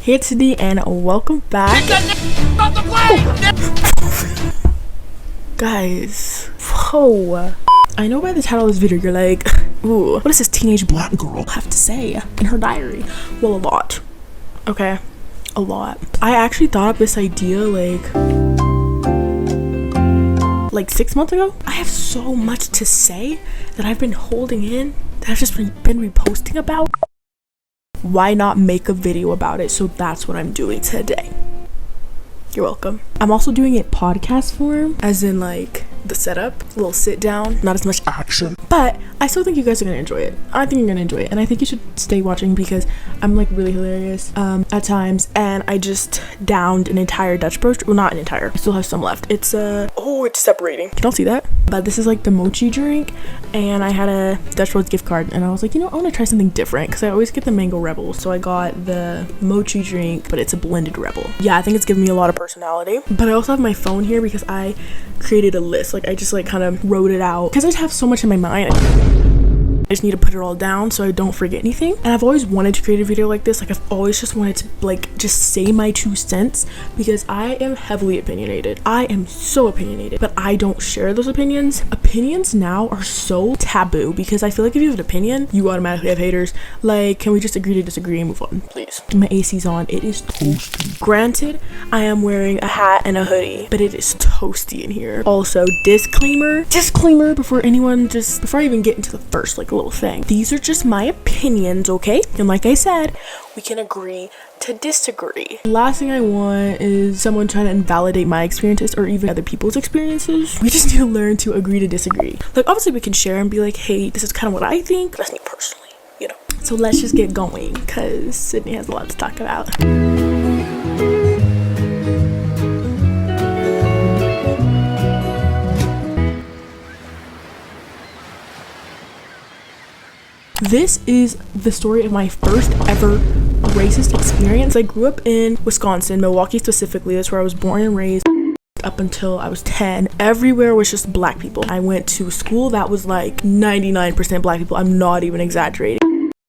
Hey, it's Cidney, and welcome back. Guys, whoa. I know by the title of this video, you're like, ooh, what does this teenage black girl have to say in her diary? Well, a lot. Okay, a lot. I actually thought up this idea like 6 months ago. I have so much to say that I've been holding in, that I've just been reposting about. Why not make a video about it? So that's what I'm doing today. You're welcome. I'm also doing it podcast form, as in like the setup, a little sit down, not as much action, but I still think you guys are gonna enjoy it. I think you're gonna enjoy it, and I think you should stay watching because I'm like really hilarious at times. And I just downed an entire Dutch Bros. Well, not an entire, I still have some left. It's oh, it's separating, can y'all see that? But this is like the mochi drink, and I had a Dutch Bros gift card, and I was like, you know, I want to try something different because I always get the mango rebel. So I got the mochi drink, but it's a blended rebel. Yeah, I think it's giving me a lot of personality. But I also have my phone here because I created a list. Like I just like kind of wrote it out because I just have so much in my mind. I just need to put it all down so I don't forget anything. And I've always wanted to create a video like this. Like I've always just wanted to like just say my 2 cents because I am heavily opinionated. I am so opinionated, but I don't share those opinions. Opinions now are so taboo because I feel like if you have an opinion, you automatically have haters. Like, can we just agree to disagree and move on, please? My AC's on. It is toasty. Granted, I am wearing a hat and a hoodie, but it is toasty in here. Also, disclaimer before I even get into the first like little thing. These are just my opinions, okay? And like I said, we can agree to disagree. The last thing I want is someone trying to invalidate my experiences or even other people's experiences. We just need to learn to agree to disagree. Like obviously we can share and be like, hey, this is kind of what I think. That's me personally, you know. So let's just get going because Cidney has a lot to talk about. This is the story of my first ever racist experience. I grew up in Wisconsin, Milwaukee specifically. That's where I was born and raised. Up until I was 10, everywhere was just black people. I went to a school that was like 99% black people. I'm not even exaggerating.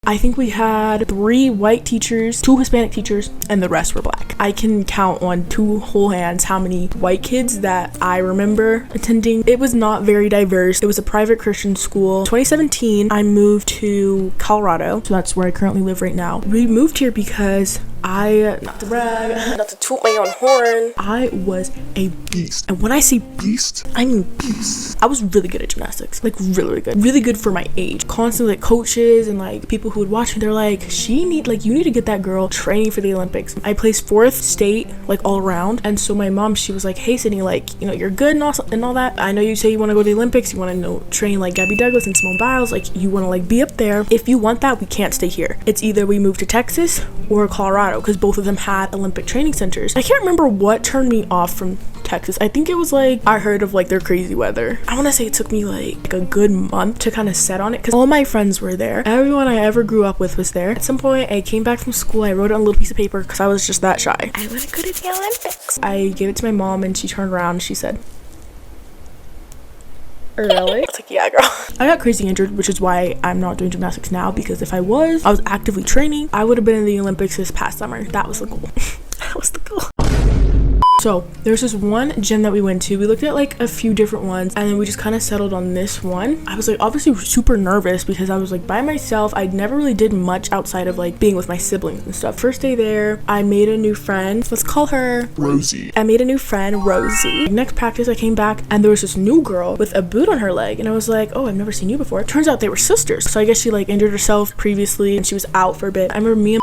I think we had 3 white teachers, 2 Hispanic teachers, and the rest were black. I can count on 2 whole hands how many white kids that I remember attending. It was not very diverse. It was a private Christian school. 2017, I moved to Colorado, so that's where I currently live right now. We moved here because not to brag, not to toot my own horn, I was a beast. And when I say beast, I mean beast. I was really good at gymnastics, like really good for my age. Constantly like coaches and like people who would watch me, they're like, you need to get that girl training for the Olympics. I placed 4th state like all around, and so my mom, she was like, hey Cidney, like, you know, you're good and all that. I know you say you want to go to the Olympics, you want to train like Gabby Douglas and Simone Biles, like you want to like be up there. If you want that, we can't stay here. It's either we move to Texas or Colorado, because both of them had Olympic training centers. I can't remember what turned me off from Texas. I think it was like I heard of like their crazy weather. I want to say it took me like a good month to kind of set on it because all my friends were there. Everyone I ever grew up with was there. At some point I came back from school, I wrote it on a little piece of paper because I was just that shy. I want to go to the Olympics. I gave it to my mom and she turned around and she said, really? It's like, yeah, girl. I got crazy injured, which is why I'm not doing gymnastics now, because if I was actively training, I would have been in the Olympics this past summer. That was the goal. That was the goal. So there's this one gym that we went to. We looked at like a few different ones and then we just kind of settled on this one. I was like obviously super nervous because I was like by myself. I never really did much outside of like being with my siblings and stuff. First day there, I made a new friend. Let's call her Rosie. I made a new friend, Rosie. Next practice I came back and there was this new girl with a boot on her leg and I was like, oh, I've never seen you before. Turns out they were sisters. So I guess she like injured herself previously and she was out for a bit. I remember me and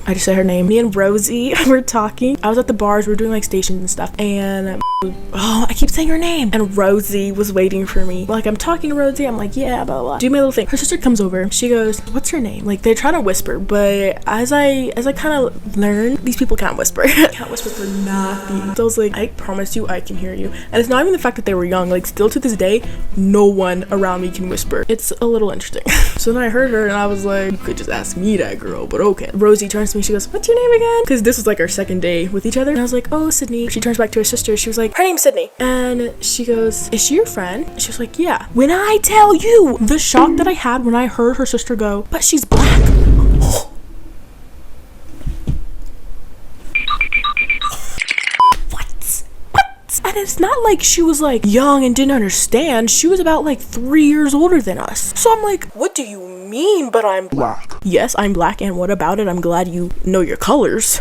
I just said her name. Me and Rosie were talking. I was at the bars, we were doing like stations and stuff, and I keep saying her name. And Rosie was waiting for me. Like I'm talking to Rosie, I'm like, yeah, blah blah. Do my little thing. Her sister comes over. She goes, what's her name? Like they're trying to whisper, but as I kind of learn, these people can't whisper. Can't whisper for nothing. So I was like, I promise you, I can hear you. And it's not even the fact that they were young. Like still to this day, no one around me can whisper. It's a little interesting. So then I heard her, and I was like, you could just ask me that, girl, but okay. Rosie turns to me, she goes, what's your name again? Because this was like our second day with each other. And I was like, oh, Cidney. She turns back to her sister. She was like, her name's Cidney. And she goes, is she your friend? She was like, yeah. When I tell you the shock that I had when I heard her sister go, but she's black. it's not like she was like young and didn't understand. She was about like 3 years older than us. So I'm like, what do you mean, but I'm black? Yes, I'm black, and what about it? I'm glad you know your colors.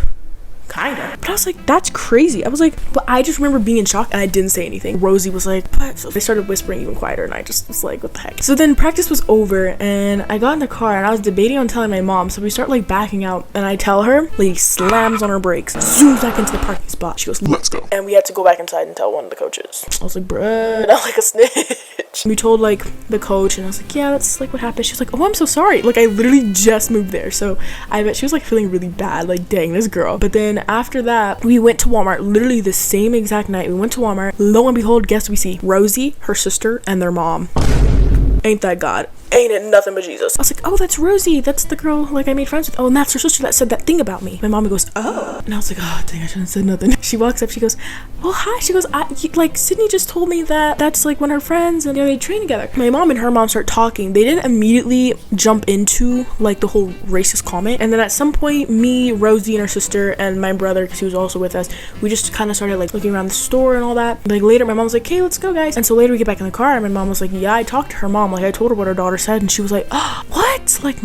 Kinda. But I was like, that's crazy. I was like, but I just remember being in shock and I didn't say anything. Rosie was like, what? So they started whispering even quieter and I just was like, what the heck? So then practice was over and I got in the car and I was debating on telling my mom. So we start like backing out and I tell her, lady slams on her brakes, zooms back into the parking spot. She goes, let's go. And we had to go back inside and tell one of the coaches. I was like, bruh, not like a snitch. We told like the coach and I was like, yeah, that's like what happened. She was like, oh, I'm so sorry. Like I literally just moved there. So I bet she was like feeling really bad, like dang, this girl. But then after that, we went to Walmart, literally the same exact night. We went to Walmart. Lo and behold, guess what we see? Rosie, her sister, and their mom. Ain't that God? Ain't it nothing but Jesus? I was like, oh, that's Rosie. That's the girl like I made friends with. Oh, and that's her sister that said that thing about me. My mom goes, oh. And I was like, oh, dang, I shouldn't have said nothing. She walks up, she goes, oh, hi. She goes, like, Cidney just told me that that's like one of her friends and they train together. My mom and her mom start talking. They didn't immediately jump into like the whole racist comment. And then at some point, me, Rosie, and her sister, and my brother, because he was also with us, we just kind of started like looking around the store and all that. Like later, my mom was like, hey, let's go, guys. And so later we get back in the car and my mom was like, yeah, I talked to her mom. Like I told her what her daughter said and she was like, oh, what? Like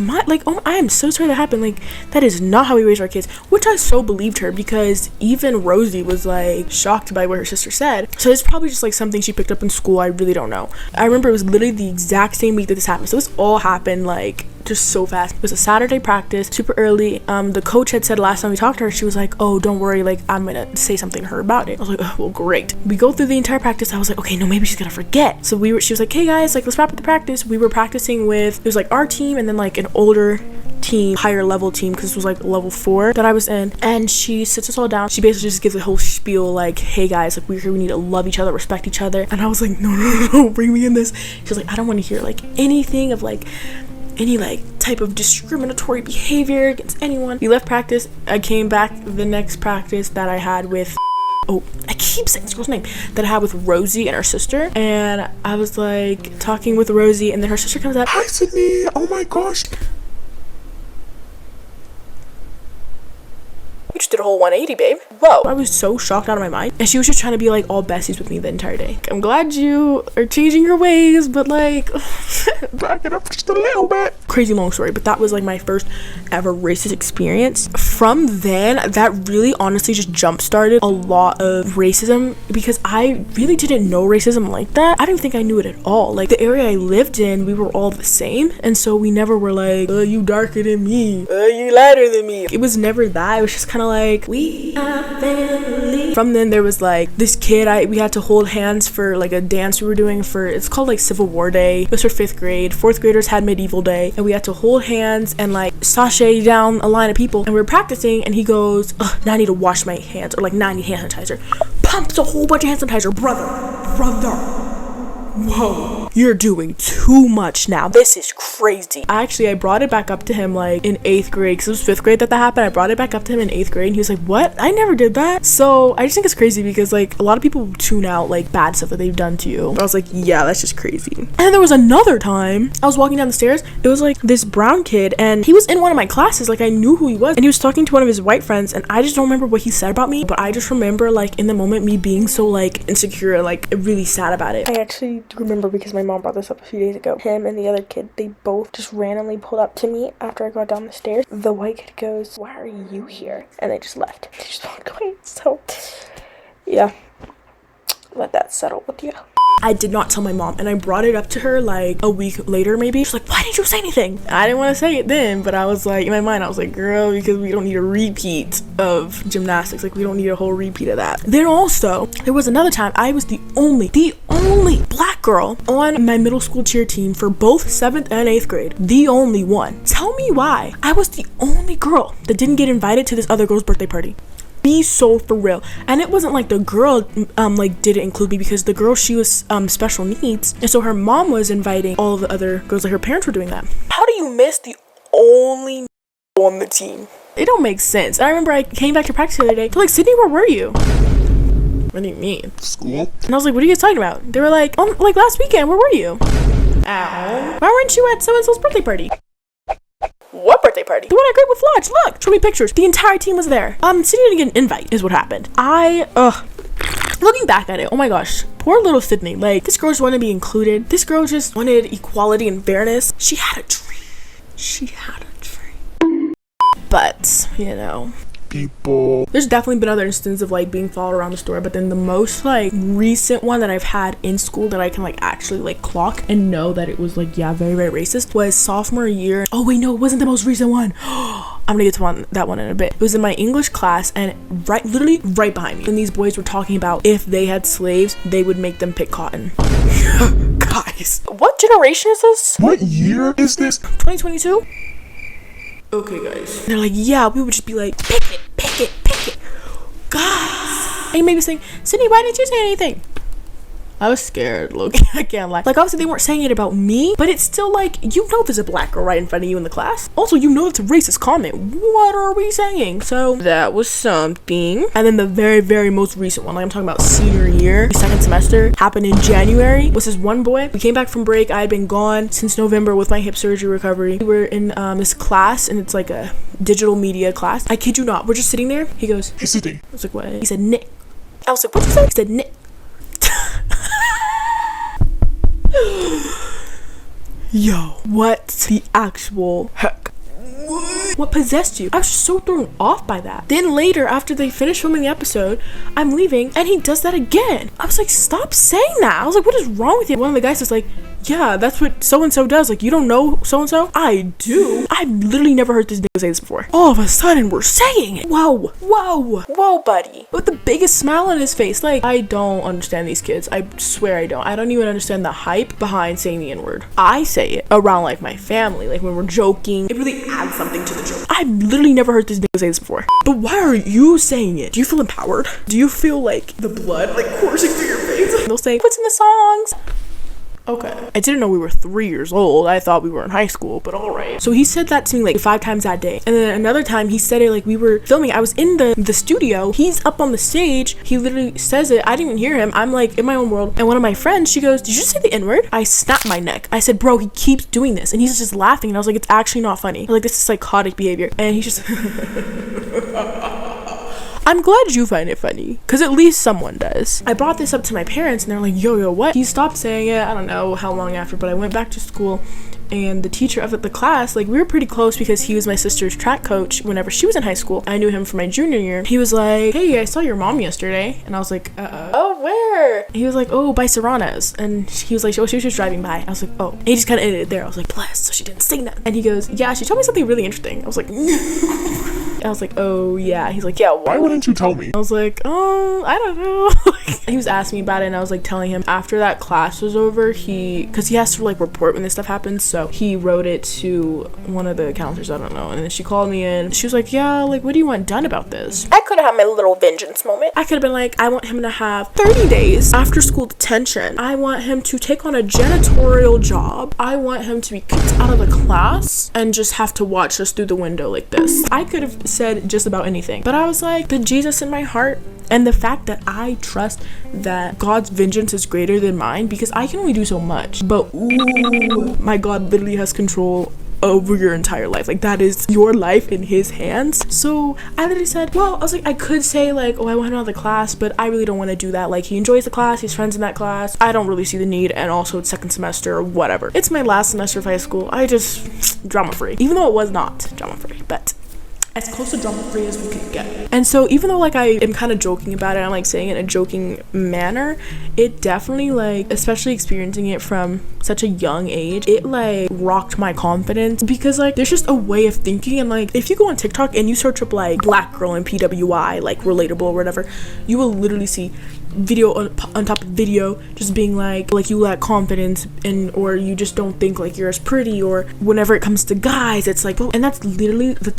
oh, I am so sorry that happened. Like that is not how we raise our kids, which I so believed her because even Rosie was like shocked by what her sister said. So it's probably just like something she picked up in school. I really don't know. I remember it was literally the exact same week that this happened. So this all happened like just so fast. It was a Saturday practice, super early. The coach had said last time we talked to her, she was like, oh, don't worry, like I'm gonna say something to her about it. I was like, oh, well, great. We go through the entire practice. I was like, okay, no, maybe she's gonna forget. So she was like, hey guys, like let's wrap up the practice. We were practicing with, it was like our team and then like an older team, higher level team, because it was like level 4 that I was in. And she sits us all down. She basically just gives a whole spiel like, hey guys, like we're here, we need to love each other, respect each other. And I was like, no, bring me in this. She was like, I don't want to hear like anything of like any like type of discriminatory behavior against anyone. We left practice. I came back the next practice that I had with, oh, I keep saying this girl's name, that I had with Rosie and her sister. And I was like talking with Rosie and then her sister comes up, hi Cidney, oh my gosh. You just did a whole 180, babe. Whoa. I was so shocked out of my mind. And she was just trying to be like all besties with me the entire day. I'm glad you are changing your ways, but like back it up just a little bit. Crazy long story, but that was like my first ever racist experience. From then, that really honestly just jump started a lot of racism because I really didn't know racism like that. I didn't think I knew it at all. Like the area I lived in, we were all the same. And so we never were like, you darker than me. You lighter than me. It was never that. It was just kind of like, we are family. From then there was like this kid, we had to hold hands for like a dance we were doing for, it's called like Civil War Day. It was for 5th grade. 4th graders had Medieval Day and we had to hold hands and like sashay down a line of people and we were practicing and he goes, now I need to wash my hands, or like now I need hand sanitizer. Pumps a whole bunch of hand sanitizer. Brother. Whoa, you're doing too much now. This is crazy. Actually, I brought it back up to him like in 8th grade because it was 5th grade that happened. I brought it back up to him in 8th grade and he was like, what? I never did that. So I just think it's crazy because like a lot of people tune out like bad stuff that they've done to you. I was like, yeah, that's just crazy. And then there was another time I was walking down the stairs. It was like this brown kid and he was in one of my classes. Like I knew who he was and he was talking to one of his white friends and I just don't remember what he said about me, but I just remember like in the moment me being so like insecure and like really sad about it. I actually remember because my mom brought this up a few days ago. Him and the other kid, they both just randomly pulled up to me after I got down the stairs. The white kid goes, why are you here? And they just left. They just walked away. So yeah, let that settle with you. I did not tell my mom and I brought it up to her like a week later maybe. She's like, why didn't you say anything? I didn't want to say it then, but I was like, in my mind I was like, girl, because we don't need a repeat of gymnastics. Like we don't need a whole repeat of that. Then also there was another time I was the only black girl on my middle school cheer team for both 7th and 8th grade. The only one. Tell me why I was the only girl that didn't get invited to this other girl's birthday party. Be so for real. And it wasn't like the girl like didn't include me because the girl, she was special needs and so her mom was inviting all of the other girls, like her parents were doing that. How do you miss the only on the team? It don't make sense. I remember I came back to practice the other day. They're like, Cidney, where were you? What do you mean? School. And I was like, what are you guys talking about? They were like, oh, like last weekend, where were you? Ow. Why weren't you at so-and-so's birthday party? What birthday party? The one I agreed with Lodge. Look, show me pictures. The entire team was there. Cidney didn't get an invite is what happened. Looking back at it, oh my gosh, poor little Cidney. Like, this girl just wanted to be included. This girl just wanted equality and fairness. She had a dream. She had a dream. But, you know, people. There's definitely been other instances of like being followed around the store, but then the most like recent one that I've had in school that I can like actually like clock and know that it was like, yeah, very, very racist was sophomore year. Oh wait, no, it wasn't the most recent one. I'm gonna get to that one in a bit. It was in my English class, and literally right behind me, and these boys were talking about if they had slaves, they would make them pick cotton. Guys, what generation is this? What year is this? 2022. Okay, guys. They're like, yeah, we would just be like, pick it, pick it, pick it. Guys. And you may be saying, Cidney, why didn't you say anything? I was scared, look. I can't lie. Like, obviously they weren't saying it about me, but it's still like, you know there's a black girl right in front of you in the class. Also, you know it's a racist comment. What are we saying? So that was something. And then the very, very most recent one, like I'm talking about senior year, second semester, happened in January. Was this one boy. We came back from break. I had been gone since November with my hip surgery recovery. We were in this class, and it's like a digital media class. I kid you not. We're just sitting there. He goes, hey, Cidney. I was like, what? He said, Nick. I was like, what'd you say? He said, Nick. Yo, what the actual heck? What possessed you? I was just so thrown off by that. Then later, after they finished filming the episode, I'm leaving and he does that again. I was like, stop saying that. I was like, what is wrong with you? One of the guys was like, yeah, that's what so-and-so does. Like, you don't know so-and-so? I do. I've literally never heard this nigga say this before. All of a sudden, we're saying it. Whoa, whoa, whoa, buddy. With the biggest smile on his face. Like, I don't understand these kids. I swear I don't. I don't even understand the hype behind saying the N-word. I say it around, like, my family. Like, when we're joking, it really adds something to the joke. I've literally never heard this nigga say this before. But why are you saying it? Do you feel empowered? Do you feel, like, the blood, like, coursing through your veins? They'll say, what's in the songs? Okay. I didn't know we were 3 years old. I thought we were in high school, but all right. So he said that to me like 5 times that day. And then another time he said it like we were filming. I was in the studio. He's up on the stage. He literally says it. I didn't even hear him. I'm like in my own world. And one of my friends, she goes, did you say the N-word? I snapped my neck. I said, bro, he keeps doing this. And he's just laughing. And I was like, it's actually not funny. Like, this is psychotic behavior. And he's just... I'm glad you find it funny, because at least someone does. I brought this up to my parents, and they're like, yo, what? He stopped saying it. I don't know how long after, but I went back to school, and the teacher of the class, like, we were pretty close because he was my sister's track coach whenever she was in high school. I knew him from my junior year. He was like, hey, I saw your mom yesterday. And I was like, oh, where? He was like, oh, by Serrano's. And he was like, oh, she was just driving by. I was like, oh. And he just kind of ended it there. I was like, bless, so she didn't say nothing. And he goes, yeah, she told me something really interesting. I was like, I was like, oh, yeah. He's like, yeah, why wouldn't you tell me? I was like, oh, I don't know. He was asking me about it, and I was like telling him after that class was over, because he has to like report when this stuff happens, so he wrote it to one of the counselors, I don't know, and then she called me in. She was like, yeah, like, what do you want done about this? I could have had my little vengeance moment. I could have been like, I want him to have 30 days after school detention. I want him to take on a janitorial job. I want him to be kicked out of the class and just have to watch us through the window like this. I could have said just about anything, but I was like, the Jesus in my heart and the fact that I trust that God's vengeance is greater than mine, because I can only do so much, but ooh, my God literally has control over your entire life. Like, that is your life in his hands. So I literally said, well, I was like, I could say like, oh, I want him out of the class, but I really don't want to do that. Like, he enjoys the class, he's friends in that class. I don't really see the need, and also it's second semester or whatever. It's my last semester of high school. I just drama free, even though it was not drama free, but as close to drama free as we could get. And so even though like I am kind of joking about it, I'm like saying it in a joking manner, it definitely, like, especially experiencing it from such a young age, it like rocked my confidence, because like there's just a way of thinking, and like if you go on TikTok and you search up like black girl and PWI, like relatable or whatever, you will literally see video on top of video just being like you lack confidence, and or you just don't think like you're as pretty, or whenever it comes to guys it's like, oh, and that's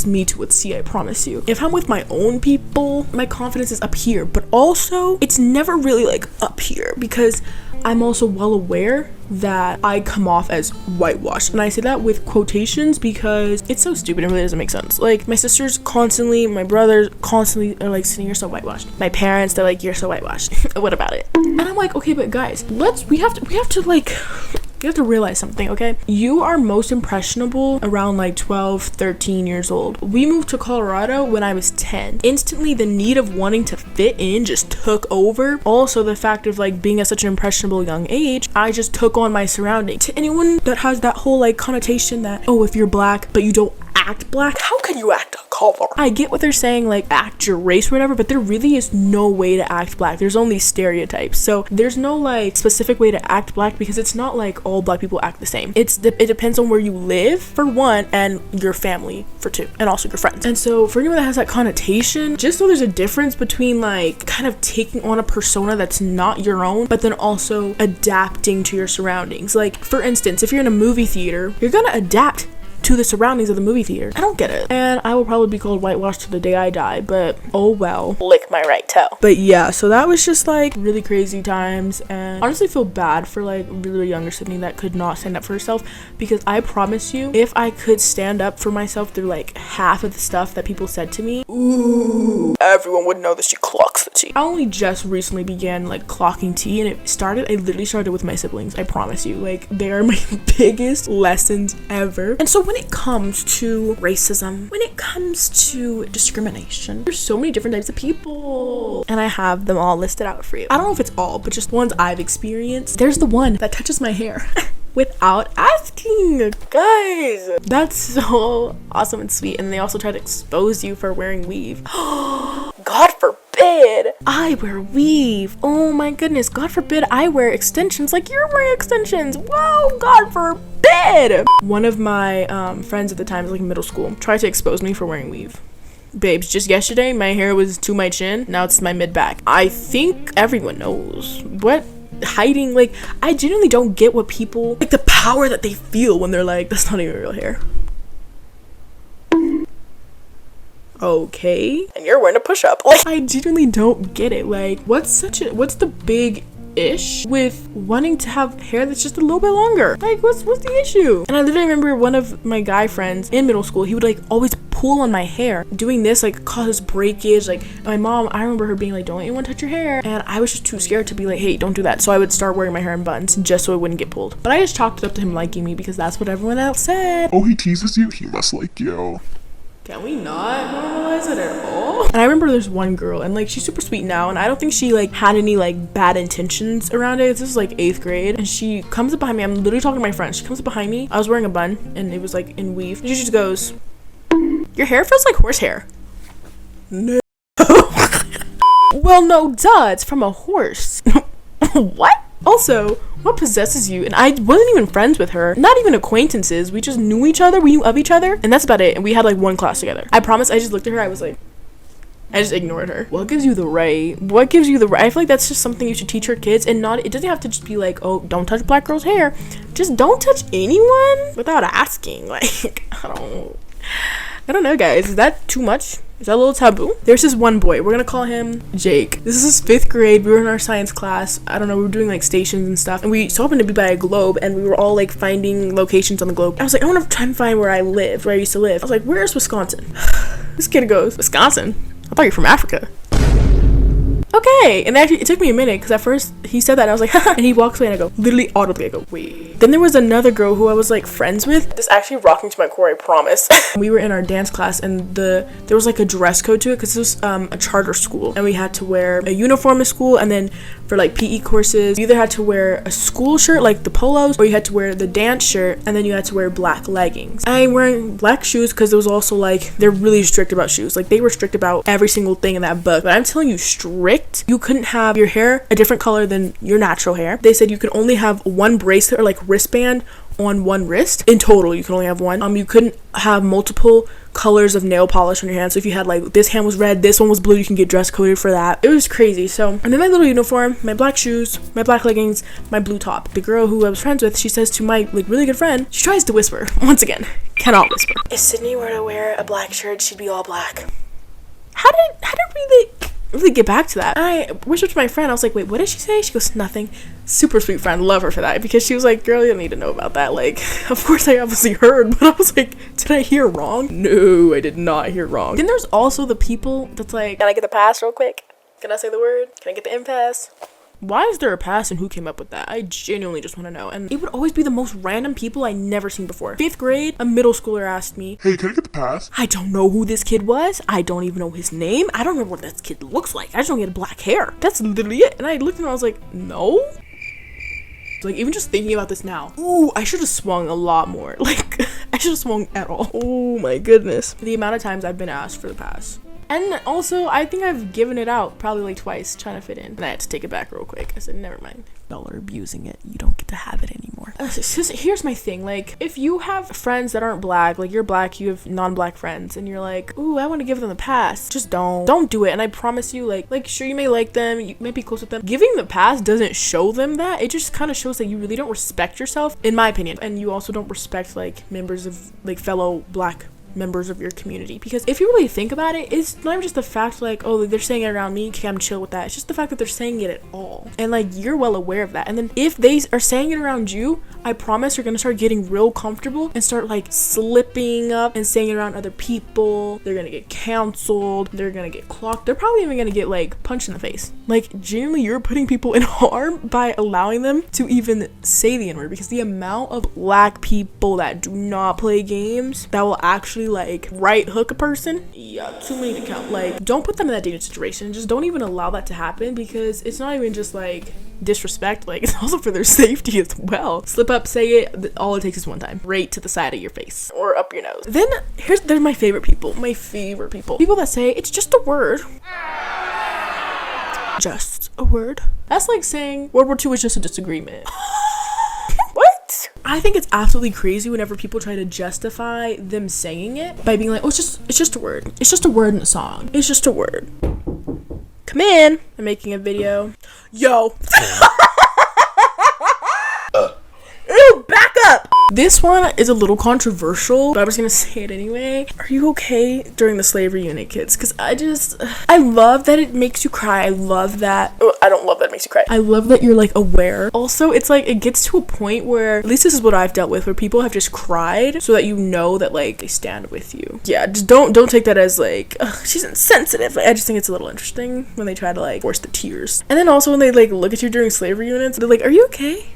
me to a T, I promise you. If I'm with my own people, my confidence is up here, but also it's never really like up here, because I'm also well aware that I come off as whitewashed, and I say that with quotations because it's so stupid, it really doesn't make sense. Like, my sisters constantly, my brothers constantly are like, Cidney, you're so whitewashed. My parents, they're like, you're so whitewashed. What about it? And I'm like, okay, but guys, we have to like You have to realize something, okay? You are most impressionable around like 12, 13 years old. We moved to Colorado when I was 10. Instantly, the need of wanting to fit in just took over. Also, the fact of like being at such an impressionable young age, I just took on my surroundings. To anyone that has that whole like connotation that, oh, if you're black, but you don't act black, how can you act a color? I get what they're saying, like act your race or whatever, but there really is no way to act black. There's only stereotypes. So there's no like specific way to act black, because it's not like all black people act the same. It depends on where you live for one, and your family for two, and also your friends. And so for anyone that has that connotation, just know there's a difference between like kind of taking on a persona that's not your own, but then also adapting to your surroundings. Like for instance, if you're in a movie theater, you're gonna adapt to the surroundings of the movie theater. I don't get it. And I will probably be called whitewashed to the day I die, but oh well. Lick my right toe. But yeah, so that was just like really crazy times, and honestly feel bad for like really younger Cidney that could not stand up for herself, because I promise you, if I could stand up for myself through like half of the stuff that people said to me, ooh, everyone would know that she clocks the tea. I only just recently began like clocking tea, and I literally started with my siblings. I promise you, like they are my biggest lessons ever. And so when it comes to racism, when it comes to discrimination, there's so many different types of people, and I have them all listed out for you. I don't know if it's all, but just ones I've experienced. There's the one that touches my hair without asking. Guys, that's so awesome and sweet. And they also try to expose you for wearing weave. God forbid I wear weave. Oh my goodness. God forbid I wear extensions like you're wearing extensions. Whoa, God forbid. One of my friends at the time, like middle school, tried to expose me for wearing weave. Babes, just yesterday my hair was to my chin, now it's my mid-back. I think everyone knows what hiding, like I genuinely don't get what people, like the power that they feel when they're like, that's not even real hair. Okay, and you're wearing a push-up. Like I genuinely don't get it. Like what's the big ish with wanting to have hair that's just a little bit longer? Like what's the issue? And I literally remember one of my guy friends in middle school, he would like always pull on my hair. Doing this like causes breakage. Like my mom, I remember her being like, don't anyone touch your hair, and I was just too scared to be like, hey, don't do that. So I would start wearing my hair in buns just so it wouldn't get pulled. But I just chalked it up to him liking me, because that's what everyone else said. Oh, he teases you? He must like you. Can we not normalize it at all? And I remember there's one girl, and like she's super sweet now, and I don't think she like had any like bad intentions around it. This is like 8th grade, and she comes up behind me. I'm literally talking to my friend. She comes up behind me. I was wearing a bun, and it was like in weave. And she just goes, your hair feels like horsehair. No. Well, no, duh. It's from a horse. What? Also, what possesses you? And I wasn't even friends with her, not even acquaintances. We just knew each other, we knew of each other, and that's about it. And we had like one class together. I promise, I just looked at her, I was like, I just ignored her. What gives you the right? What gives you the right? I feel like that's just something you should teach your kids, and not, it doesn't have to just be like, oh, don't touch black girls' hair. Just don't touch anyone without asking. Like, I don't know, guys. Is that too much? Is that a little taboo? There's this one boy. We're gonna call him Jake. This is 5th grade. We were in our science class. I don't know. We were doing like stations and stuff. And we so happened to be by a globe. And we were all like finding locations on the globe. I was like, I want to try and find where I lived, where I used to live. I was like, where's Wisconsin? This kid goes, Wisconsin? I thought you were from Africa. Okay, and actually it took me a minute, because at first he said that and I was like, haha, and he walks away and I go, literally audibly, I go, wait. Then there was another girl who I was like friends with. This actually rocked me to my core, I promise. We were in our dance class, and there was like a dress code to it, because this was a charter school, and we had to wear a uniform to school, and then for like PE courses, you either had to wear a school shirt like the polos, or you had to wear the dance shirt, and then you had to wear black leggings. I'm wearing black shoes because it was also like, they're really strict about shoes. Like they were strict about every single thing in that book. But I'm telling you, strict. You couldn't have your hair a different color than your natural hair. They said you could only have one bracelet or like wristband on one wrist. In total, you can only have one. You couldn't have multiple colors of nail polish on your hand. So if you had like, this hand was red, this one was blue, you can get dress coded for that. It was crazy. So and then my little uniform, my black shoes, my black leggings, my blue top. The girl who I was friends with, she says to my like really good friend, she tries to whisper, once again, cannot whisper, if Cidney were to wear a black shirt, she'd be all black. How did we really get back to that? I whispered to my friend, I was like, wait, what did she say? She goes, nothing. Super sweet friend, love her for that, because she was like, girl, you don't need to know about that. Like, of course I obviously heard, but I was like, did I hear wrong? No, I did not hear wrong. Then there's also the people that's like, can I get the pass real quick? Can I say the word? Can I get the impasse? Why is there a pass and who came up with that? I genuinely just want to know. And it would always be the most random people I never seen before. 5th grade, a middle schooler asked me, hey, can I get the pass? I don't know who this kid was. I don't even know his name. I don't know what this kid looks like. I just don't get black hair. That's literally it. And I looked at him and I was like, no? Like, even just thinking about this now, ooh, I should have swung a lot more. Like, I should have swung at all. Oh my goodness. The amount of times I've been asked for the pass. And also, I think I've given it out probably like twice trying to fit in. And I had to take it back real quick. I said, never mind. Y'all are abusing it. You don't get to have it anymore. Here's my thing. Like, if you have friends that aren't black, like you're black, you have non-black friends, and you're like, ooh, I want to give them the pass. Just don't do it. And I promise you, like sure, you may like them, you may be close with them. Giving the pass doesn't show them that. It just kind of shows that you really don't respect yourself, in my opinion. And you also don't respect like members of like fellow black members of your community, because if you really think about it, it's not even just the fact like, oh, they're saying it around me, okay, I'm chill with that. It's just the fact that they're saying it at all, and like you're well aware of that. And then if they are saying it around you, I promise you're gonna start getting real comfortable and start like slipping up and saying it around other people. They're gonna get canceled, they're gonna get clocked, they're probably even gonna get like punched in the face. Like, genuinely, you're putting people in harm by allowing them to even say the N-word, because the amount of black people that do not play games that will actually like right hook a person, yeah, too many to count. Like, don't put them in that dangerous situation. Just don't even allow that to happen, because it's not even just like disrespect, like it's also for their safety as well. Slip up, say it, all it takes is one time, right to the side of your face or up your nose. Then they're my favorite people people that say it's just a word. Just a word. That's like saying World War II was just a disagreement. What? I think it's absolutely crazy whenever people try to justify them saying it by being like, oh, it's just a word. It's just a word in a song. It's just a word. Come in. I'm making a video. Yo. Ew, back up. This one is a little controversial, but I was gonna say it anyway. Are you okay during the slavery unit, kids? Because I love that it makes you cry. I love that. Oh, I don't love that it makes you cry. I love that you're like aware. Also, it's like it gets to a point where, at least this is what I've dealt with, where people have just cried so that you know that like they stand with you. Yeah, just don't take that as like, she's insensitive. Like, I just think it's a little interesting when they try to like force the tears. And then also when they like look at you during slavery units, they're like, are you okay?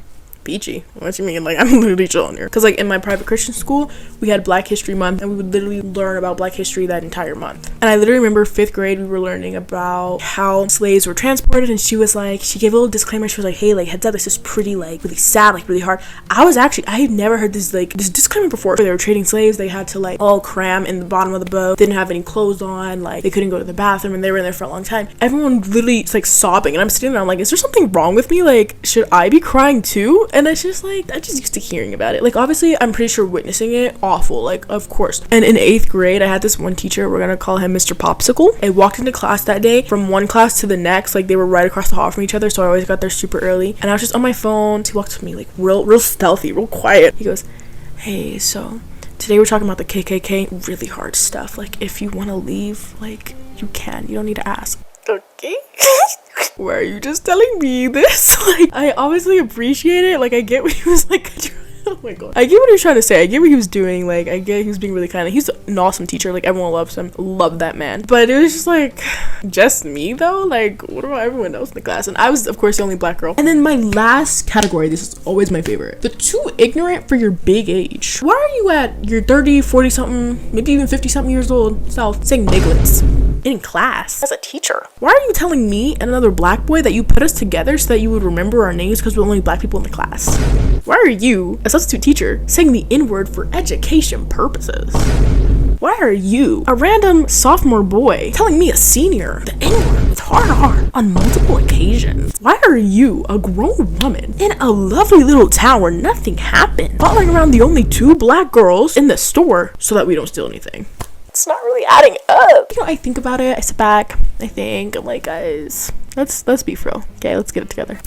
Peachy. What you mean? Like, I'm literally chilling here. Because like in my private Christian school, we had Black History Month, and we would literally learn about Black history that entire month. And I literally remember 5th grade, we were learning about how slaves were transported, and she gave a little disclaimer. She was like, hey, like, heads up, this is pretty like really sad, like really hard. I had never heard this disclaimer before. They were trading slaves. They had to like all cram in the bottom of the boat, didn't have any clothes on, like they couldn't go to the bathroom, and they were in there for a long time. Everyone literally is like sobbing, and I'm sitting there, I'm like, is there something wrong with me? Like, should I be crying too? And it's just like, I'm just used to hearing about it. Like, obviously, I'm pretty sure witnessing it, awful, like, of course. And in 8th grade, I had this one teacher, we're gonna call him Mr. Popsicle. I walked into class that day, from one class to the next, like, they were right across the hall from each other, so I always got there super early. And I was just on my phone. He walked up to me, like, real stealthy, real quiet. He goes, hey, so today we're talking about the KKK, really hard stuff. Like, if you want to leave, like, you can. You don't need to ask. Okay. Why are you just telling me this? Like, I obviously appreciate it. Like, I get what he was like. Oh my god. I get what he was trying to say. I get what he was doing. Like, I get he was being really kind. He's an awesome teacher. Like, everyone loves him. Love that man. But it was just like, just me though? Like, what about everyone else in the class? And I was, of course, the only black girl. And then my last category, this is always my favorite. The too ignorant for your big age. Why are you at your 30, 40 something, maybe even 50 something years old self saying nigglets in class as a teacher? Why are you telling me and another black boy that you put us together so that you would remember our names because we're only black people in the class? Why are you, a substitute teacher, saying the N-word for education purposes? Why are you, a random sophomore boy, telling me, a senior, the N-word with hard R on multiple occasions? Why are you, a grown woman, in a lovely little town where nothing happened, following around the only 2 black girls in the store so that we don't steal anything? It's not really adding up. You know, I think about it, I sit back, I think, I'm like, guys, let's be for real. Okay, let's get it together.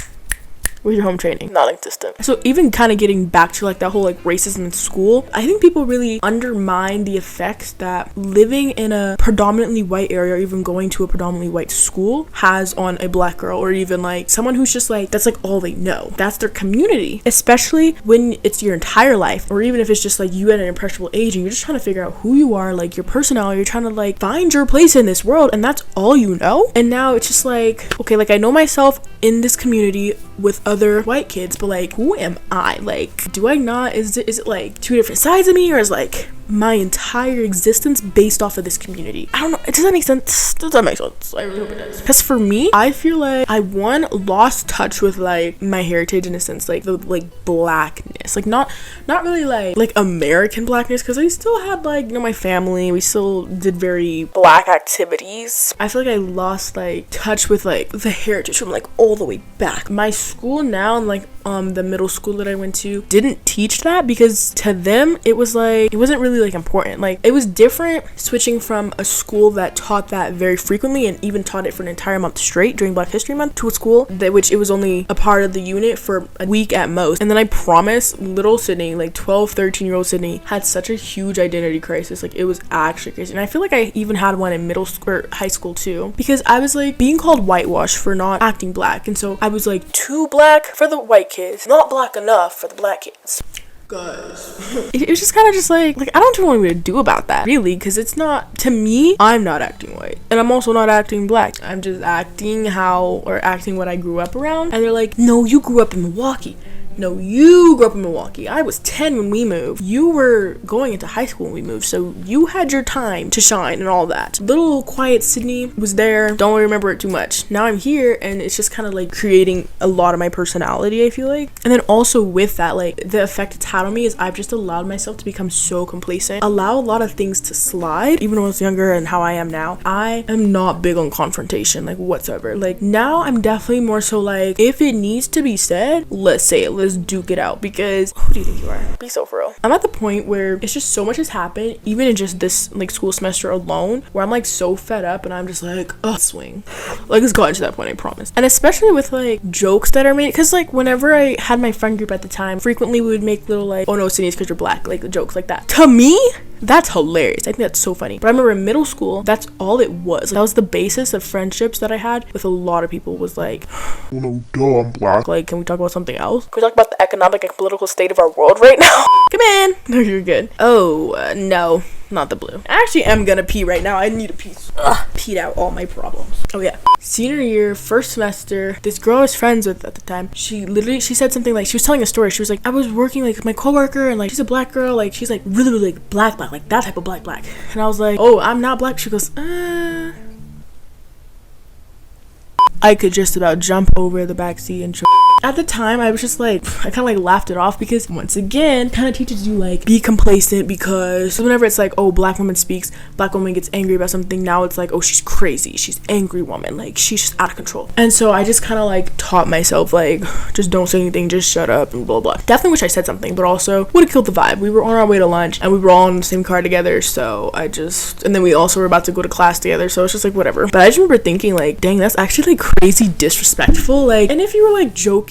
With your home training, non-existent. So even kind of getting back to like that whole like racism in school, I think people really undermine the effects that living in a predominantly white area, or even going to a predominantly white school, has on a black girl, or even like someone who's just like, that's like all they know, that's their community. Especially when it's your entire life, or even if it's just like you at an impressionable age and you're just trying to figure out who you are, like your personality, you're trying to like find your place in this world, and that's all you know. And now it's just like, okay, like I know myself in this community with other white kids, but like, who am I? Like, do I not, is it like two different sides of me, or is like my entire existence based off of this community? I don't know. Does that make sense? Does that make sense? I really hope it does. Because for me, I feel like I lost touch with like my heritage in a sense, like the like blackness, like not really like American blackness, because I still had like, you know, my family, we still did very black activities. I feel like I lost like touch with like the heritage from like all the way back. My school now, and like the middle school that I went to, didn't teach that, because to them it was like, it wasn't really like important. Like, it was different switching from a school that taught that very frequently and even taught it for an entire month straight during Black History Month, to a school that which it was only a part of the unit for a week at most. And then I promise, little Cidney, like 12-13-year-old Cidney, had such a huge identity crisis. Like, it was actually crazy. And I feel like I even had one in middle school or high school too, because I was like being called whitewash for not acting black, and so I was like too black for the white kids, not black enough for the black kids. Guys, it was just kind of just like I don't know what to do about that, really, because it's not, to me, I'm not acting white, and I'm also not acting black. I'm just acting acting what I grew up around. And they're like, no, you grew up in Milwaukee. No, you grew up in Milwaukee. I was 10 when we moved. You were going into high school when we moved, so you had your time to shine and all that. Little quiet Cidney was there. Don't really remember it too much. Now I'm here, and it's just kind of like creating a lot of my personality, I feel like. And then also with that, like, the effect it's had on me is I've just allowed myself to become so complacent, allow a lot of things to slide. Even when I was younger and how I am now, I am not big on confrontation, like, whatsoever. Like, now I'm definitely more so like, if it needs to be said, let's say it. Let's duke it out, because who do you think you are? Be so for real. I'm at the point where it's just so much has happened, even in just this like school semester alone, where I'm like so fed up, and I'm just like, swing. Like, it's gotten to that point, I promise. And especially with like jokes that are made, because like whenever I had my friend group at the time, frequently we would make little like, oh no, Cidney, it's because you're black, like jokes like that. To me, that's hilarious. I think that's so funny. But I remember in middle school, that's all it was. Like, that was the basis of friendships that I had with a lot of people, was like, oh no, duh, I'm black. Like, can we talk about something else? Can we talk about the economic and political state of our world right now? Come in. No, you're good. Oh, no. Not the blue. I actually am gonna pee right now. I need a pee. Peed out all my problems. Oh yeah. Senior year, first semester, this girl I was friends with at the time, she said something like, she was telling a story. She was like, I was working like with my coworker, and like she's a black girl, like she's like really like black, like that type of black. And I was like, oh, I'm not black. She goes, I could just about jump over the backseat and at the time, I was just like, I kind of like laughed it off, because once again, kind of teaches you like, be complacent, because whenever it's like, oh, black woman speaks, black woman gets angry about something, now it's like, oh, she's crazy, she's angry woman, like she's just out of control. And so I just kind of like taught myself like, just don't say anything, just shut up and blah blah. Definitely wish I said something, but also would have killed the vibe. We were on our way to lunch, and we were all in the same car together, so and then we also were about to go to class together, so it's just like whatever. But I just remember thinking like, dang, that's actually like crazy disrespectful. Like, and if you were like joking,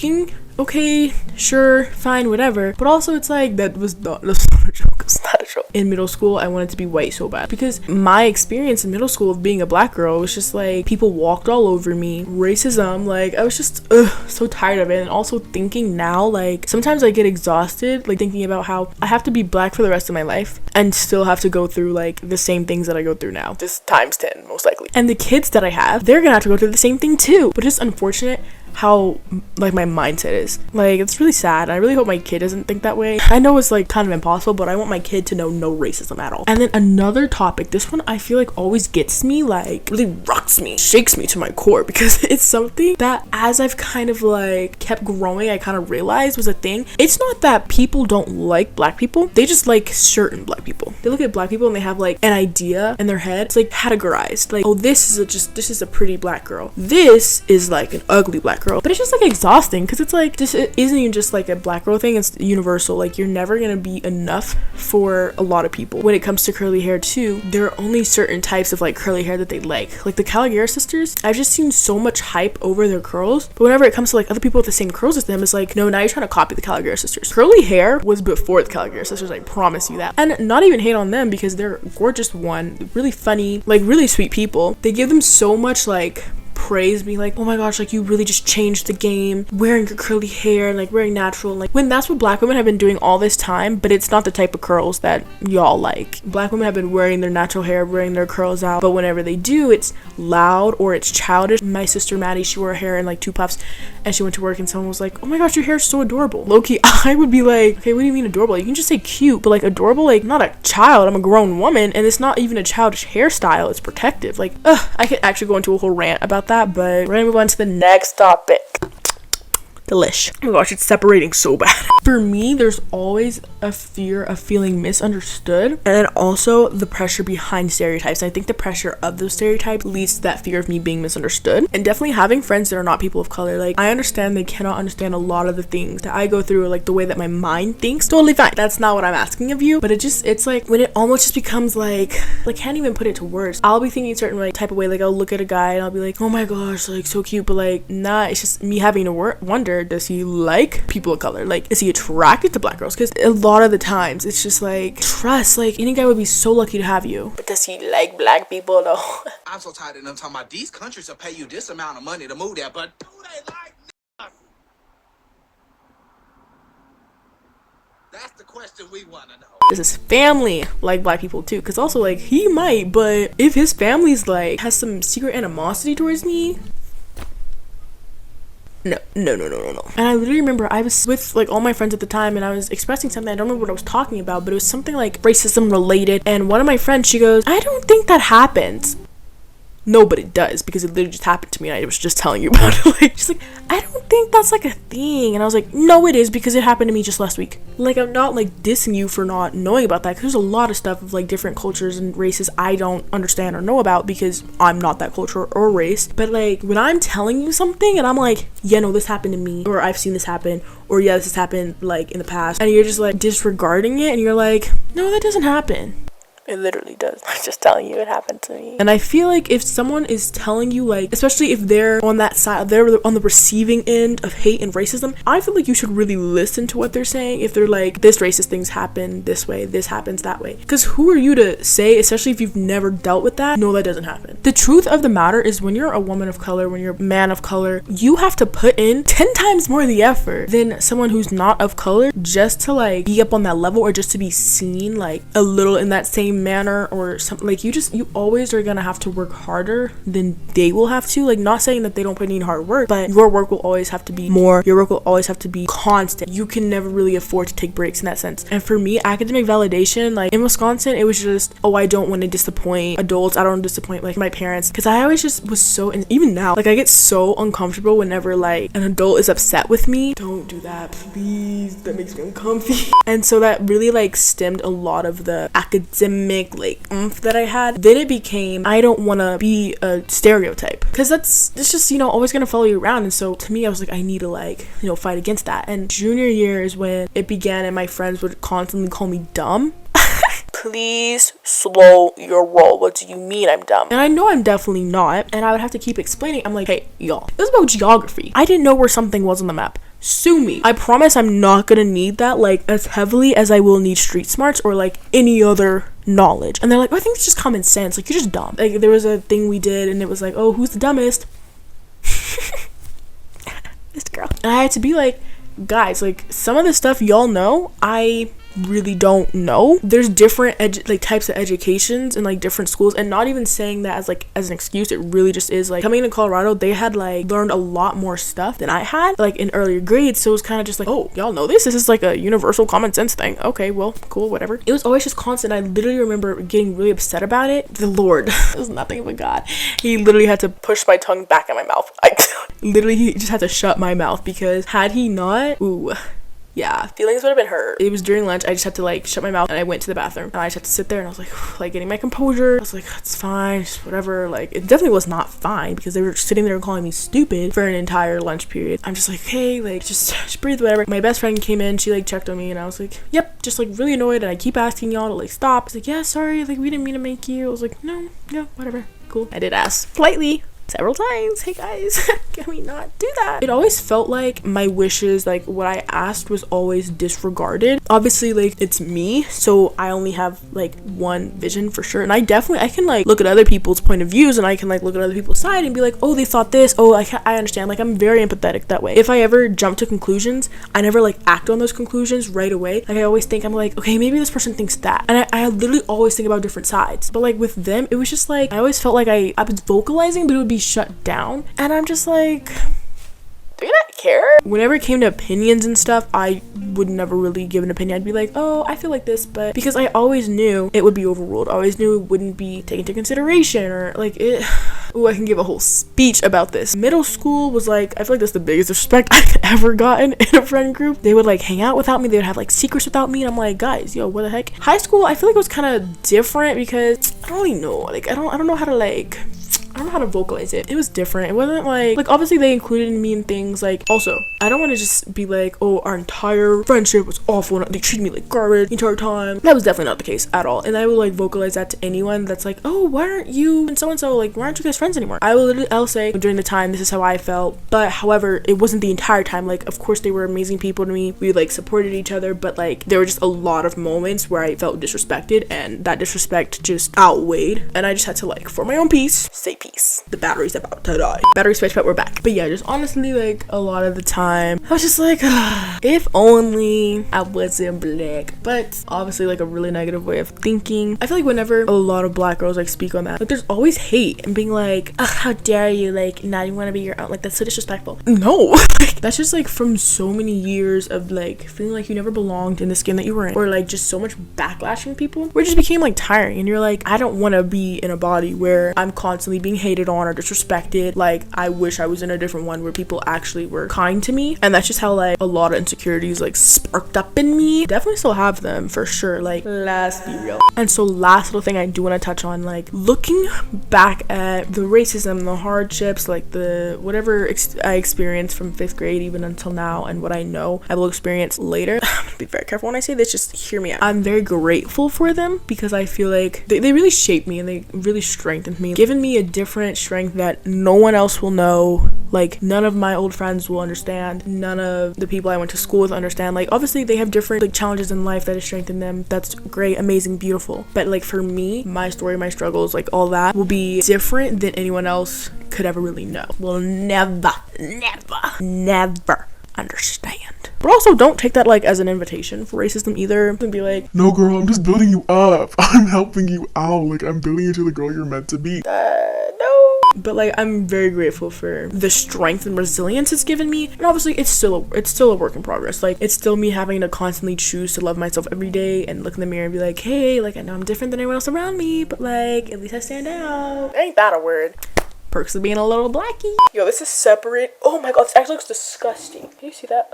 okay, sure, fine, whatever. But also, it's like, that's not a joke. It's not a joke. In middle school, I wanted to be white so bad, because my experience in middle school of being a black girl was just like, people walked all over me, racism, like I was just so tired of it. And also thinking now, like sometimes I get exhausted, like thinking about how I have to be black for the rest of my life and still have to go through like the same things that I go through now, just times 10 most likely. And the kids that I have, they're gonna have to go through the same thing too. But it's unfortunate how like my mindset is. Like, it's really sad. I really hope my kid doesn't think that way. I know it's like kind of impossible, but I want my kid to know no racism at all. And then another topic, this one I feel like always gets me, like really rocks me, shakes me to my core, because it's something that as I've kind of like kept growing, I kind of realized was a thing. It's not that people don't like black people, they just like certain black people. They look at black people and they have like an idea in their head. It's like categorized, like, oh, this is a pretty black girl, this is like an ugly black girl. But it's just like exhausting, because it's like, this isn't even just like a black girl thing, it's universal. Like, you're never gonna be enough for a lot of people. When it comes to curly hair too, there are only certain types of like curly hair that they like the Caligari sisters. I've just seen so much hype over their curls, but whenever it comes to like other people with the same curls as them, it's like, no, now you're trying to copy the Caligari sisters. Curly hair was before the Caligari sisters, I promise you that. And not even hate on them, because they're gorgeous, one, really funny, like really sweet people. They give them so much like praise, being like, oh my gosh, like you really just changed the game, wearing your curly hair and like wearing natural, and like when that's what black women have been doing all this time, but it's not the type of curls that y'all like. Black women have been wearing their natural hair, wearing their curls out, but whenever they do, it's loud or it's childish. My sister Maddie, she wore her hair in like 2 puffs and she went to work and someone was like, oh my gosh, your hair is so adorable. Low-key, I would be like, okay, what do you mean adorable? You can just say cute, but like adorable, like I'm not a child, I'm a grown woman, and it's not even a childish hairstyle, it's protective. Like, I could actually go into a whole rant about that, but we're gonna move on to the next topic. Delish. Oh my gosh, it's separating so bad. For me, there's always a fear of feeling misunderstood, and then also the pressure behind stereotypes. And I think the pressure of those stereotypes leads to that fear of me being misunderstood. And definitely having friends that are not people of color, like I understand they cannot understand a lot of the things that I go through, or like the way that my mind thinks. Totally fine. That's not what I'm asking of you, but it's like when it almost just becomes like can't even put it to words. I'll be thinking a certain like type of way, like I'll look at a guy and I'll be like, oh my gosh, like so cute, but like nah, it's just me having to wonder, does he like people of color? Like, is he attracted to black girls? Because a lot of the times it's just like, trust, like any guy would be so lucky to have you, but does he like black people though? I'm so tired of them talking about these countries will pay you this amount of money to move there, but do they like us? That's the question we want to know. Does his family like black people too? Because also like he might, but if his family's like has some secret animosity towards me, no. And I literally remember I was with like all my friends at the time and I was expressing something. I don't remember what I was talking about, but it was something like racism related, and one of my friends, she goes, I don't think that happens. No, but it does, because it literally just happened to me and I was just telling you about it. Like, she's like, I don't think that's like a thing. And I was like, no, it is, because it happened to me just last week. Like, I'm not like dissing you for not knowing about that, because there's a lot of stuff of like different cultures and races I don't understand or know about because I'm not that culture or race. But like when I'm telling you something and I'm like, yeah, no, this happened to me, or I've seen this happen, or yeah, this has happened like in the past, and you're just like disregarding it and you're like, no, that doesn't happen. It literally does. I'm just telling you, it happened to me. And I feel like if someone is telling you, like, especially if they're on that side, they're on the receiving end of hate and racism, I feel like you should really listen to what they're saying. If they're like, this racist things happen this way, this happens that way. Because who are you to say, especially if you've never dealt with that, no, that doesn't happen. The truth of the matter is, when you're a woman of color, when you're a man of color, you have to put in 10 times more of the effort than someone who's not of color, just to like be up on that level, or just to be seen like a little in that same manner or something. Like you always are gonna have to work harder than they will have to. Like, not saying that they don't put in hard work, but your work will always have to be more, your work will always have to be constant. You can never really afford to take breaks in that sense. And for me, academic validation, like in Wisconsin, it was just, oh, I don't want to disappoint adults, I don't want to disappoint like my parents, because I always just was so, and even now, like I get so uncomfortable whenever like an adult is upset with me. Don't do that, please, that makes me uncomfy. And so that really like stemmed a lot of the academic like oomph that I had. Then it became, I don't want to be a stereotype, because it's just, you know, always gonna follow you around. And so to me, I was like, I need to like, you know, fight against that. And junior year is when it began, and my friends would constantly call me dumb. Please slow your roll. What do you mean I'm dumb? And I know I'm definitely not, and I would have to keep explaining. I'm like, hey y'all, it was about geography. I didn't know where something was on the map. Sue me. I promise I'm not gonna need that like as heavily as I will need street smarts or like any other knowledge. And they're like, oh, I think it's just common sense, like you're just dumb. Like there was a thing we did and it was like, oh, who's the dumbest? This girl. And I had to be like, guys, like some of the stuff y'all know, I really don't know. There's different types of educations in like different schools, and not even saying that as an excuse. It really just is like, coming to Colorado, they had like learned a lot more stuff than I had like in earlier grades, so it was kind of just like, oh, y'all know this is like a universal common sense thing. Okay, well, cool, whatever. It was always just constant. I literally remember getting really upset about it. The Lord, it was nothing but God. He literally had to push my tongue back in my mouth. Literally, he just had to shut my mouth, because had he not, ooh, yeah, feelings would have been hurt. It was during lunch. I just had to like shut my mouth, and I went to the bathroom, and I just had to sit there, and I was like getting my composure. I was like, it's fine, just whatever. Like, it definitely was not fine, because they were sitting there and calling me stupid for an entire lunch period. I'm just like, hey, like just breathe, whatever. My best friend came in, she like checked on me, and I was like, yep, just like really annoyed, and I keep asking y'all to like stop. It's like, yeah, sorry, like we didn't mean to make you. I was like, no, yeah, whatever, cool. I did ask slightly. several times. Hey guys, can we not do that? It always felt like my wishes, like what I asked, was always disregarded. Obviously, like it's me, so I only have like one vision for sure, and I can like look at other people's point of views, and I can like look at other people's side and be like, oh, they thought this, oh, I understand. Like I'm very empathetic that way. If I ever jump to conclusions, I never like act on those conclusions right away. Like I always think, I'm like, okay, maybe this person thinks that, and I literally always think about different sides. But like with them, it was just like I always felt like I was vocalizing, but it would be shut down, and I'm just like, do you not care? Whenever it came to opinions and stuff, I would never really give an opinion. I'd be like, oh, I feel like this, but because I always knew it would be overruled. I always knew it wouldn't be taken into consideration, or like it. Ooh, I can give a whole speech about this. Middle school was like, I feel like that's the biggest disrespect I've ever gotten in a friend group. They would like hang out without me. They would have like secrets without me, and I'm like, guys, yo, what the heck? High school, I feel like it was kind of different because I don't really know. Like I don't know how to like. I don't know how to vocalize it. It was different. It wasn't like obviously they included me in things like, also I don't want to just be like, oh, our entire friendship was awful and they treated me like garbage the entire time. That was definitely not the case at all. And I will like vocalize that to anyone that's like, oh, why aren't you and so like, why aren't you guys friends anymore? I'll say during the time, this is how I felt. But however, it wasn't the entire time. Like of course they were amazing people to me. We like supported each other, but like there were just a lot of moments where I felt disrespected, and that disrespect just outweighed, and I just had to like, for my own peace, say peace. The battery's about to die. Battery switch, but we're back. But yeah, just honestly, like a lot of the time I was just like, if only I wasn't black. But obviously like a really negative way of thinking. I feel like whenever a lot of black girls like speak on that, like there's always hate and being like, how dare you, like not even want to be your own, like that's so disrespectful. No. Like that's just like from so many years of like feeling like you never belonged in the skin that you were in, or like just so much backlash from people, where it just became like tiring, and you're like, I don't want to be in a body where I'm constantly being hated on or disrespected. Like I wish I was in a different one where people actually were kind to me. And that's just how like a lot of insecurities like sparked up in me. Definitely still have them for sure. Like let's be real. And so last little thing I do want to touch on, like looking back at the racism, the hardships, like the whatever I experienced from 5th grade even until now, and what I know I will experience later. I'm gonna be very careful when I say this, just hear me out. I'm very grateful for them because I feel like they really shaped me and they really strengthened me, given me a different strength that no one else will know. Like none of my old friends will understand, none of the people I went to school with understand. Like obviously they have different like challenges in life that has strengthened them. That's great, amazing, beautiful. But like for me, my story, my struggles, like all that will be different than anyone else could ever really know. Will never understand. But also don't take that like as an invitation for racism either, and be like, no girl, I'm just building you up. I'm helping you out. Like I'm building you to the girl you're meant to be. No. But like I'm very grateful for the strength and resilience it's given me, and obviously it's still a work in progress. Like it's still me having to constantly choose to love myself every day and look in the mirror and be like, hey, like I know I'm different than everyone else around me, but like at least I stand out. Ain't that a word? Perks of being a little blackie. Yo, this is separate. Oh my god, this actually looks disgusting. Can you see that?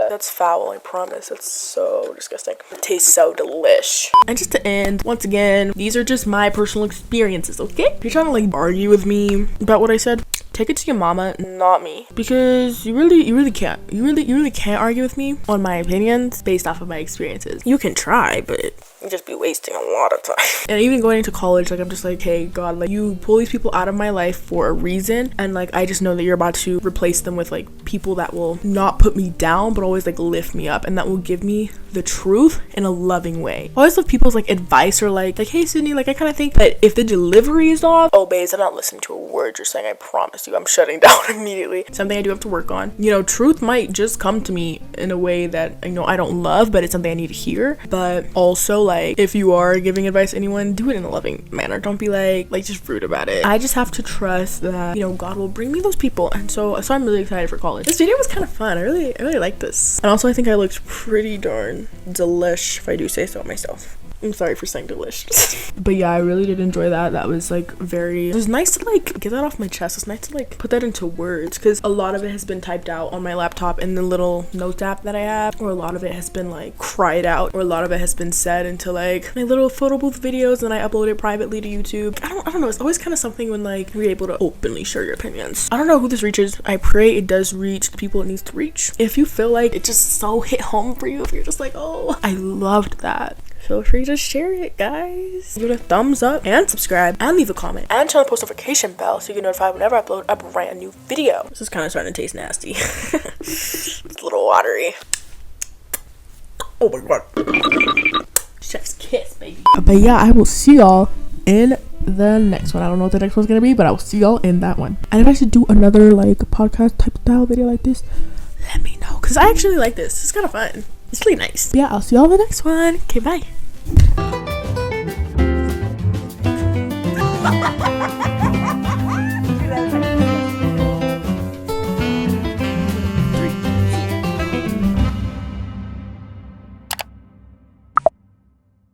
That's foul, I promise. That's so disgusting. It tastes so delish. And just to end, once again, these are just my personal experiences, okay? If you're trying to like argue with me about what I said, take it to your mama, not me. Because you really can't. You really can't argue with me on my opinions based off of my experiences. You can try, but you just be wasting a lot of time. And even going into college, like I'm just like, hey God, like you pull these people out of my life for a reason, and like I just know that you're about to replace them with like people that will not put me down but always like lift me up, and that will give me the truth in a loving way. I always love people's like advice, or like hey Cidney, like I kind of think that if the delivery is off, oh babes, I'm not listening to a word you're saying, I promise you, I'm shutting down immediately. Something I do have to work on. You know, truth might just come to me in a way that I don't love, but it's something I need to hear. But also like if you are giving advice to anyone, do it in a loving manner. Don't be like just rude about it. I just have to trust that God will bring me those people. And so I'm really excited for college. This video was kind of fun. I really like this. And also I think I looked pretty darn delish, if I do say so myself. I'm sorry for saying delicious. But yeah, I really did enjoy that. That was like it was nice to like get that off my chest. It's nice to like put that into words, because a lot of it has been typed out on my laptop in the little notes app that I have, or a lot of it has been like cried out, or a lot of it has been said into like my little photo booth videos, and I upload it privately to YouTube. I don't know, it's always kind of something when like you're able to openly share your opinions. I don't know who this reaches. I pray it does reach the people it needs to reach. If you feel like it just so hit home for you, if you're just like, oh, I loved that, feel free to share it, guys. Give it a thumbs up and subscribe and leave a comment and turn on the post notification bell so you get notified whenever I upload a brand new video. This is kind of starting to taste nasty. It's a little watery. Oh my god. Chef's kiss, baby. But yeah, I will see y'all in the next one. I don't know what the next one's gonna be, but I will see y'all in that one. And if I should do another like podcast type style video like this, let me know, because I actually like this. It's kind of fun. It's really nice. Yeah, I'll see y'all in the next one. Okay, bye.